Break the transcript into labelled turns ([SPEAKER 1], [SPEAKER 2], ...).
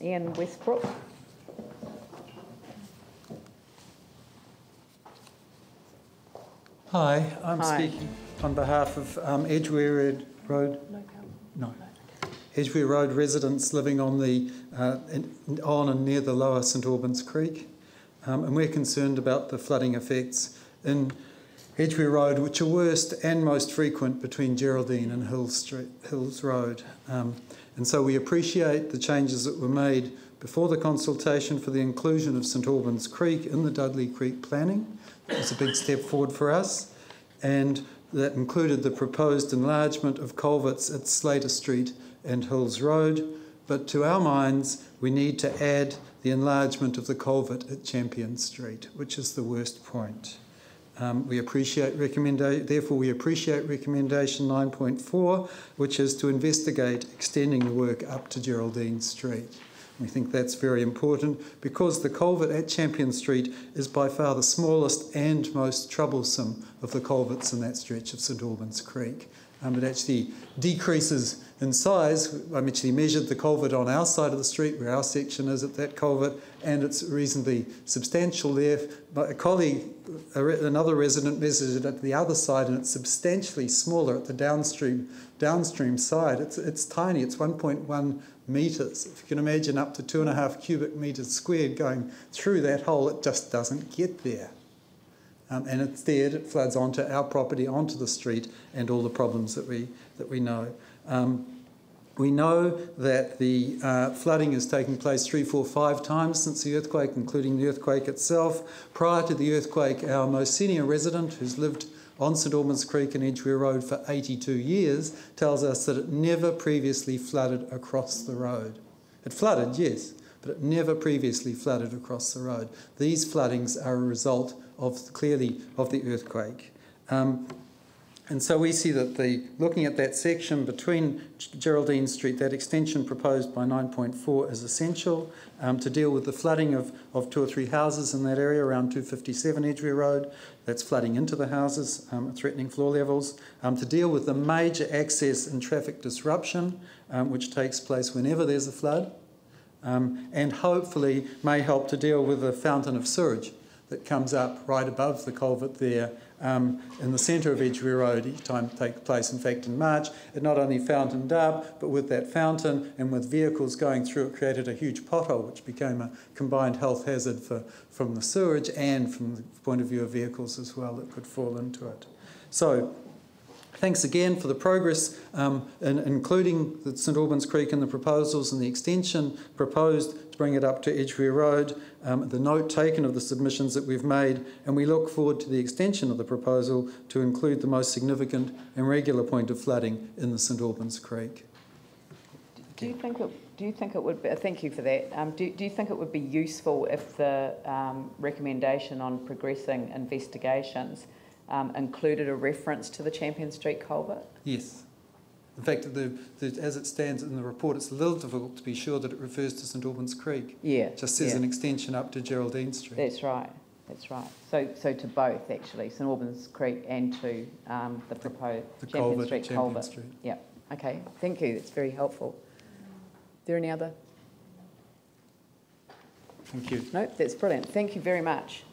[SPEAKER 1] Ian Westbrook.
[SPEAKER 2] Hi, I'm speaking on behalf of Edgware Road. No. Edgware Road residents living on the on and near the lower St Albans Creek, and we're concerned about the flooding effects in Edgware Road, which are worst and most frequent between Geraldine and Hills Road. And so we appreciate the changes that were made before the consultation for the inclusion of St Albans Creek in the Dudley Creek planning. It was a big step forward for us, and that included the proposed enlargement of culverts at Slater Street and Hills Road, but to our minds we need to add the enlargement of the culvert at Champion Street, which is the worst point. Therefore we appreciate recommendation 9.4, which is to investigate extending the work up to Geraldine Street. We think that's very important because the culvert at Champion Street is by far the smallest and most troublesome of the culverts in that stretch of St Albans Creek. It actually decreases in size. I've actually measured the culvert on our side of the street where our section is at that culvert, and it's reasonably substantial there. But a colleague, another resident, measured it at the other side, and it's substantially smaller at the downstream side. It's tiny. It's 1.1 metres. If you can imagine up to 2.5 cubic metres squared going through that hole, it just doesn't get there. And it's there, it floods onto our property, onto the street, and all the problems that we know. We know that the flooding has taken place 3, 4, 5 times since the earthquake, including the earthquake itself. Prior to the earthquake, our most senior resident, who's lived on St Albans Creek and Edgware Road for 82 years, tells us that it never previously flooded across the road. It flooded, yes, but it never previously flooded across the road. These floodings are a result clearly of the earthquake. And so we see that looking at that section between Geraldine Street, that extension proposed by 9.4 is essential to deal with the flooding of 2 or 3 houses in that area around 257 Edgware Road. That's flooding into the houses, threatening floor levels. To deal with the major access and traffic disruption which takes place whenever there's a flood. And hopefully may help to deal with the fountain of sewage that comes up right above the culvert there in the centre of Edgware Road each time it takes place. In fact, in March, it not only fountained up, but with that fountain and with vehicles going through, it created a huge pothole, which became a combined health hazard from the sewage and from the point of view of vehicles as well that could fall into it. So, thanks again for the progress in including the St Albans Creek in the proposals and the extension proposed to bring it up to Edgware Road, the note taken of the submissions that we've made, and we look forward to the extension of the proposal to include the most significant and regular point of flooding in the St Albans Creek.
[SPEAKER 1] Do you think it would be, thank you for that, do you think it would be useful if the recommendation on progressing investigations included a reference to the Champion Street culvert?
[SPEAKER 2] Yes. In fact, as it stands in the report, it's a little difficult to be sure that it refers to St Albans Creek. Yeah. It just says an extension up to Geraldine Street.
[SPEAKER 1] That's right. That's right. So to both, actually, St Albans Creek and to the proposed Champion Street culvert. Yeah. Okay. Thank you. That's very helpful. Are there any other?
[SPEAKER 2] Thank you.
[SPEAKER 1] No, that's brilliant. Thank you very much.